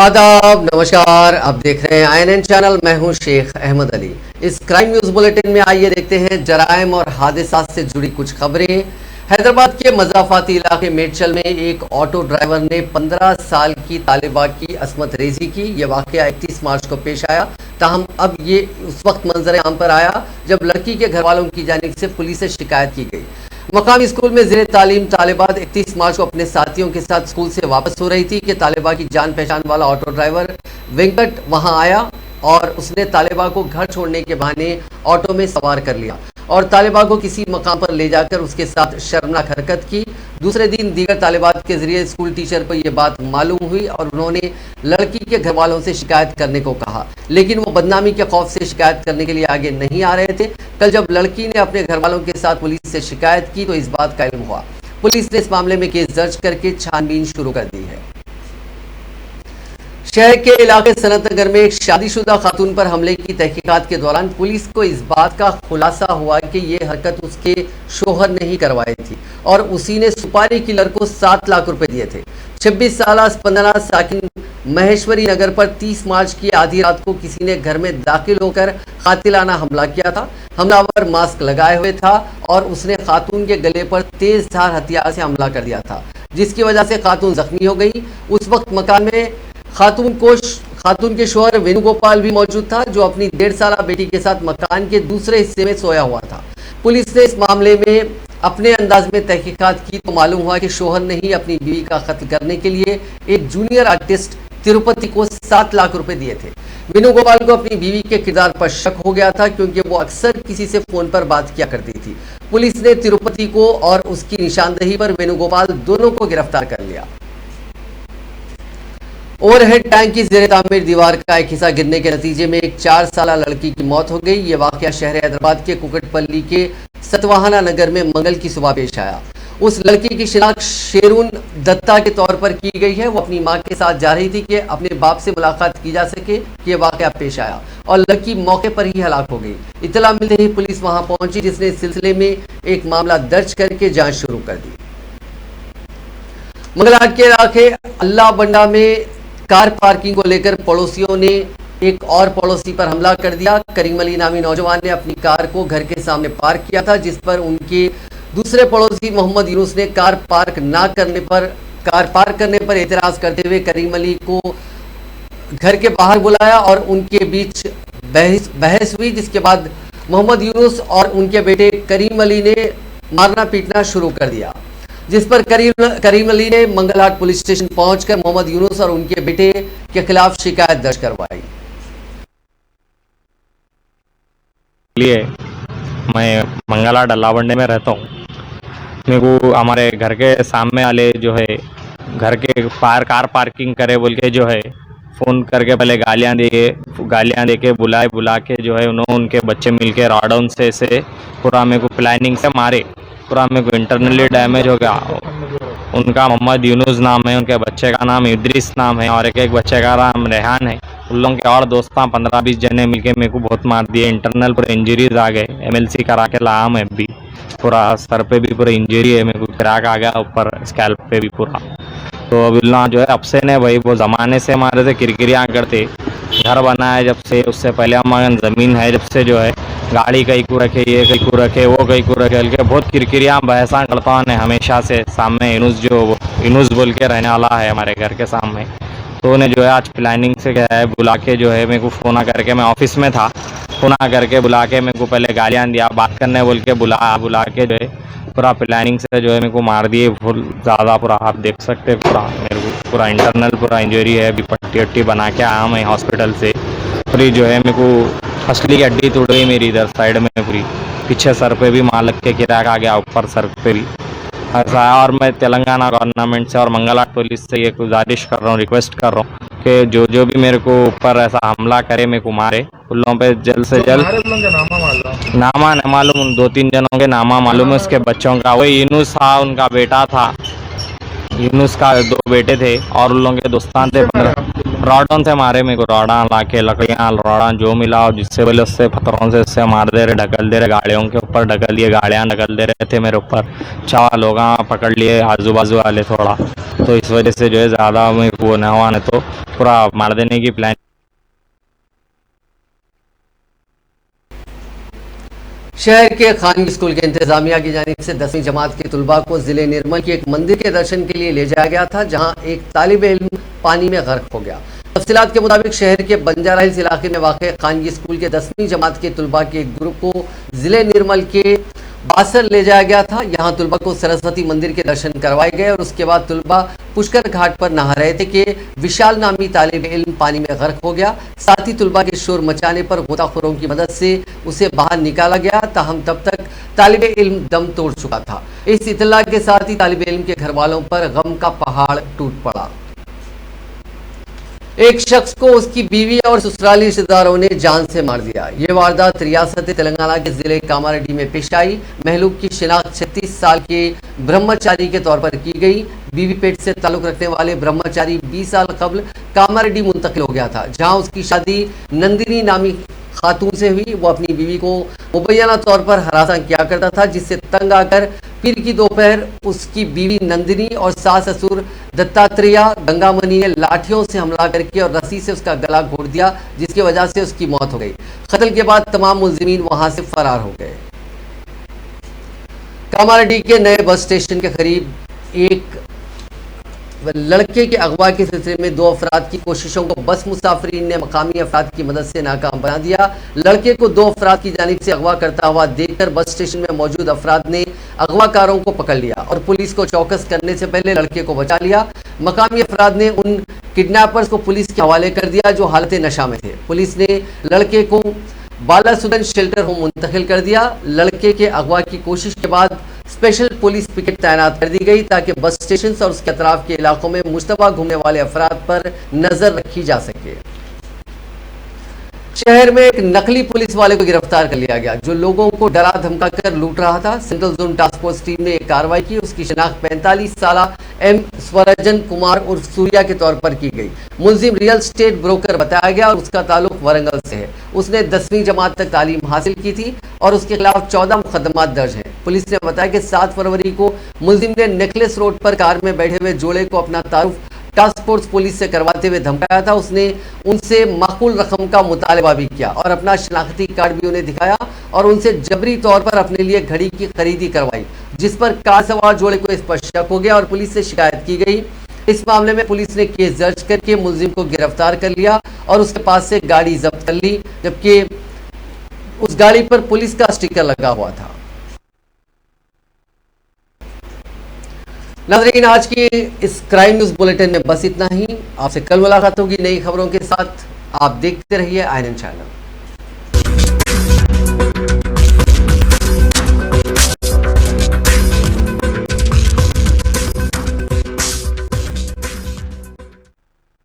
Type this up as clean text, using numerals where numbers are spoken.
आदाब, नमस्कार। आप देख रहे हैं INN चैनल। मैं हूं शेख अहमद अली। इस क्राइम न्यूज बुलेटिन में आइए देखते हैं जराइम और हादसात से जुड़ी कुछ खबरें। हैदराबाद के मजाफाती इलाके मेडचल में एक ऑटो ड्राइवर ने 15 साल की तालिबा की असमत रेजी की। यह वाकया 31 मार्च को पेश आया। ताहम अब ये उस वक्त मंजर आम पर आया जब लड़की के घर वालों की जानिब से पुलिस से शिकायत की गई। मकामी स्कूल में ज़ेरे तालीम तालिबात 31 मार्च को अपने साथियों के साथ स्कूल से वापस हो रही थी कि तालिबा की जान पहचान वाला ऑटो ड्राइवर वेंकट वहां आया और उसने तालिबा को घर छोड़ने के बहाने ऑटो में सवार कर लिया और तालिबा को किसी मकाम पर ले जाकर उसके साथ शर्मनाक हरकत की। दूसरे दिन दीगर तालिबात के जरिए स्कूल टीचर को यह बात मालूम हुई और उन्होंने लड़की के घर वालों से शिकायत करने को कहा, लेकिन वो बदनामी के खौफ से शिकायत करने के लिए आगे नहीं आ रहे थे। कल जब लड़की ने अपने घर वालों के साथ पुलिस से शिकायत की तो इस बात का इल्म हुआ। पुलिस ने इस मामले में केस दर्ज करके छानबीन शुरू कर दी है। शहर के इलाके सनत नगर में एक शादीशुदा खातून पर हमले की तहकीकात के दौरान पुलिस को इस बात का खुलासा हुआ कि ये हरकत उसके शोहर ने ही करवाई थी और उसी ने सुपारी किलर को 7 लाख रुपए दिए थे। 26 साल स्पंदना साकिन महेश्वरी नगर पर 30 मार्च की आधी रात को किसी ने घर में दाखिल होकर कातिलाना हमला किया था। हमलावर मास्क लगाए हुए था और उसने खातून के गले पर तेज धार हथियार से हमला कर दिया था, जिसकी वजह से खातून जख्मी हो गई। उस वक्त मकान में खातून के शौहर वेणुगोपाल भी मौजूद था, जो अपनी 1.5 साल बेटी के साथ मकान के दूसरे हिस्से में सोया हुआ था। पुलिस ने इस मामले में अपने अंदाज में तहकीकात की तो मालूम हुआ कि शौहर ने ही अपनी बीवी का कत्ल करने के लिए एक जूनियर आर्टिस्ट तिरुपति को 7 लाख रुपए दिए थे। वेणुगोपाल को अपनी बीवी के किरदार पर शक हो गया था क्योंकि वो अक्सर किसी से फोन पर बात किया करती थी। पुलिस ने तिरुपति को और उसकी निशानदेही पर वेणुगोपाल दोनों को गिरफ्तार कर लिया। ओवरहेड टैंक की ज़ेरे तामीर दीवार का एक हिस्सा गिरने के नतीजे में एक 4 साल लड़की की मौत हो गई। ये वाकया शहर हैदराबाद के कुकटपल्ली के सतवाहना नगर में मंगल की सुबह पेश आया। उस लड़की की शिनाख्त शेरून दत्ता के तौर पर की गई है। वो अपनी मां के साथ जा रही थी कि अपने बाप से मुलाकात की जा सके कि यह वाकया पेश आया और लड़की मौके पर ही हलाक हो गई। इत्तला मिलते ही पुलिस वहां पहुंची, जिसने इस सिलसिले में एक मामला दर्ज करके जांच शुरू कर दी। मंगलहाट के इलाके अल्लाह बंडा में कार पार्किंग को लेकर पड़ोसियों ने एक और पड़ोसी पर हमला कर दिया। करीम अली नामी नौजवान ने अपनी कार को घर के सामने पार्क किया था, जिस पर उनके दूसरे पड़ोसी मोहम्मद यूनुस ने कार पार्क करने पर एतराज करते हुए करीम अली को घर के बाहर बुलाया और उनके बीच बहस हुई, जिसके बाद मोहम्मद यूनुस और उनके बेटे करीम अली ने मारना पीटना शुरू कर दिया, जिस पर करीम अली ने मंगलहाट पुलिस स्टेशन पहुंचकर मोहम्मद यूनुस और उनके बेटे के खिलाफ शिकायत दर्ज करवाई। मैं मंगलहाट अल्लावंडे में रहता हूँ। मेरे को हमारे घर के सामने वाले जो है घर के कार पार्किंग करे बोल के जो है फ़ोन करके पहले गालियाँ दे के बुला के जो है उनके बच्चे मिलके रॉडन से पूरा मेरे को प्लानिंग से मारे। पूरा मेरे को इंटरनली डैमेज हो गया। उनका मोहम्मद यूनुस नाम है, उनके बच्चे का नाम इद्रिस नाम है और एक बच्चे का नाम रेहान है। उन लोगों के और दोस्तां 15-20 जने मिलके मेरे को बहुत मार दिए। इंटरनल पूरे इंजरीज आ गए। MLC करा के लाया मैं भी। पूरा सर पे भी पूरा इंजरी है, मेरे को क्रैक आ गया ऊपर स्कैल्प पे भी पूरा। तो अब्दुल्ला जो है अब से ने भाई वो ज़माने से हमारे से किरकिरियाँ करते। घर बनाया जब से, उससे पहले हमारे ज़मीन है जब से जो है गाड़ी कहीं को रखे, ये कहीं को रखे, वो कहीं को रखे के बहुत किरकिरियाँ बहसा करता है हमेशा से। सामने यूनुस बोल के रहने वाला है हमारे घर के सामने। तो उन्हें जो है आज प्लानिंग से गया है बुला के जो है मेरे को फ़ोन करके, मैं ऑफिस में था, फ़ोन करके बुला के मेरे को पहले गालियाँ दिया, बात करने बोल के बुला के जो है पूरा प्लानिंग से जो है मेरे को मार दिए बहुत ज़्यादा। पूरा आप देख सकते पूरा मेरे को पूरा इंटरनल पूरा इंजरी है। अभी पट्टी बना के आया मैं हॉस्पिटल से। पूरी जो है मेरे को असली की हड्डी टूट गई मेरी इधर साइड में पूरी। पीछे सर पे भी मार लग के क्रैक आ गया, ऊपर सर पे भी ऐसा है। और मैं तेलंगाना गवर्नमेंट से और मंगलहाट पुलिस से ये गुजारिश कर रहा हूँ, रिक्वेस्ट कर रहा हूँ कि जो भी मेरे को ऊपर ऐसा हमला करे, मेरे को मारे, उन लोगों पे जल्द से जल्द नामा न मालूम, 2-3 जनों के नामा मालूम है। उसके बच्चों का वही यूनुस था, उनका बेटा था यूनुस का 2 बेटे थे और उन लोगों के दोस्तान थे 15। रॉडों से मारे मेरे को, रॉडा ला के, लकड़ियाँ रॉडा जो मिला और जिससे बोले उससे पत्थरों से उससे मार दे रहे, ढकल दे रहे, गाड़ियों के ऊपर ढकल दिए, गाड़ियाँ ढकल दे रहे थे मेरे ऊपर। 4 लोग पकड़ लिए आजू बाजू वाले थोड़ा, तो इस वजह से जो है ज़्यादा मेरे को न हुआ, नहीं तो पूरा मार देने की प्लान। शहर के खानगी स्कूल के इंतजामिया की जानिब से 10वीं जमात के तुलबा को जिले निर्मल के एक मंदिर के दर्शन के लिए ले जाया गया था, जहां एक तालिब इल्म पानी में गर्क हो गया। तफसीलात के मुताबिक शहर के बंजारा हिल्स इलाके में वाक़ खानगी स्कूल के 10वीं जमात के तुलबा के एक ग्रुप को जिले निर्मल के बासर ले जाया गया था। यहाँ तुलबा को सरस्वती मंदिर के दर्शन करवाए गए और उसके बाद तुलबा पुष्कर घाट पर नहा रहे थे कि विशाल नामी तालिब इल्म पानी में गर्क हो गया। साथ ही तुलबा के शोर मचाने पर गोताखोरों की मदद से उसे बाहर निकाला गया, ताहम तब तक तालिब इल्म दम तोड़ चुका था। इस इत्तला के साथ ही तालिब इल्म के घर वालों पर गम का पहाड़ टूट पड़ा। एक शख्स को उसकी बीवी और ससुराली रिश्तेदारों ने जान से मार दिया। ये वारदात रियासत तेलंगाना के जिले कामारेड्डी में पेश आई। महलूक की शिनाख्त 36 साल के ब्रह्मचारी के तौर पर की गई। बीवी पेट से ताल्लुक रखने वाले ब्रह्मचारी 20 साल कबल कामारेड्डी मुंतकिल हो गया था, जहां उसकी शादी नंदिनी नामी खातून से हुई। वो अपनी बीवी को मुबैना तौर पर हरासा किया करता था, जिससे तंग आकर पीर की दोपहर उसकी बीवी नंदिनी और सास ससुर दत्तात्रेय गंगामणि ने लाठियों से हमला करके और रस्सी से उसका गला घोट दिया, जिसकी वजह से उसकी मौत हो गई। कत्ल के बाद तमाम मुलजिमीन वहां से फरार हो गए। कामारेड्डी के नए बस स्टेशन के करीब एक लड़के के अगवा के सिलसिले में 2 अफराद की कोशिशों को बस मुसाफिरीन ने मकामी अफराद की मदद से नाकाम बना दिया। लड़के को 2 अफराद की जानिब से अगवा करता हुआ देखकर बस स्टेशन में मौजूद अफराद ने अगवाकारों को पकड़ लिया और पुलिस को चौकस करने से पहले लड़के को बचा लिया। मकामी अफराद ने उन किडनैपर्स को पुलिस के हवाले कर दिया जो हालत नशा में थे। पुलिस ने लड़के को बालासुदन शेल्टर होम मुंतकिल कर दिया। लड़के के अगवा की कोशिश के बाद स्पेशल पुलिस पिकेट तैनात कर दी गई ताकि बस स्टेशन और उसके अतराफ के इलाकों में मुश्तबा घूमने वाले अफराद पर नजर रखी जा सके। शहर में एक नकली पुलिस वाले को गिरफ्तार कर लिया गया जो लोगों को डरा धमका कर लूट रहा था। Central zone task force team ने एक कार्रवाई की। उसकी शिनाख्त 45 साला एम स्वरजन कुमार उर्फ सूर्या के तौर पर की गई। मुलजिम रियल स्टेट ब्रोकर बताया गया और उसका ताल्लुक वरंगल से है। उसने 10वीं जमात तक तालीम हासिल की थी और उसके खिलाफ 14 मुकदमात दर्ज हैं। पुलिस ने बताया कि 7 फरवरी को मुलजिम ने नेकलेस रोड पर कार में बैठे हुए जोड़े को अपना तारुफ टास्क फोर्स पुलिस से करवाते हुए धमकाया था। उसने उनसे माकूल रकम का मुतालबा भी किया और अपना शनाख्ती कार्ड भी उन्हें दिखाया और उनसे जबरी तौर पर अपने लिए घड़ी की खरीदी करवाई, जिस पर कार सवार जोड़े को इस पर शक हो गया और पुलिस से शिकायत की गई। इस मामले में पुलिस ने केस दर्ज करके मुलजिम को गिरफ्तार कर लिया और उसके पास से गाड़ी जब्त कर ली, जबकि उस गाड़ी पर पुलिस का स्टिकर लगा हुआ था। नाज़रीन, आज की इस क्राइम न्यूज बुलेटिन में बस इतना ही। आपसे कल मुलाकात होगी नई खबरों के साथ। आप देखते रहिए INN चैनल।